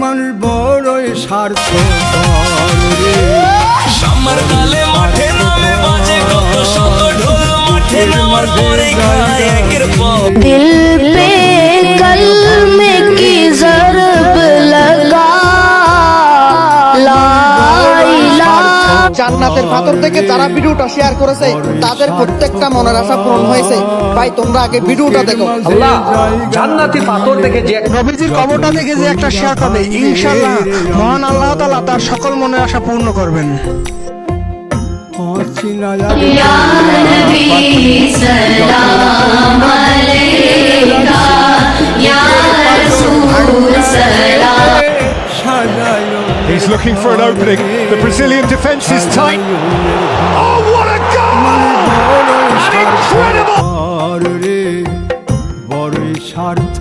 মানুষ বড়ই স্বার্থ রে। সামার কালে মাঠে নামে বাজে কত শত ঢোল, মাঠে নামার পরে খায় একের পর। दिल पे कलमे की ज़रब लगा ला इलाहा। জান্নাতের পাথর থেকে যারা ভিডিওটা শেয়ার করেছে তাদের প্রত্যেকটা মনের আশা পূরণ হয়েছে। ভাই তোমরা আগে ভিডিওটা দেখো। আল্লাহ জান্নাতি পাথর থেকে যে নবীজির কবরটা দেখে যে একটা শেয়ার করবে, ইনশাআল্লাহ মহান আল্লাহ তাআলা তার সকল মনের আশা পূর্ণ করবেন। या नबी सलाम अलैका या रसूल सलाम। He's looking for an opening. The Brazilian defence is tight. Oh, what a goal! An incredible! বড়ই স্বার্থ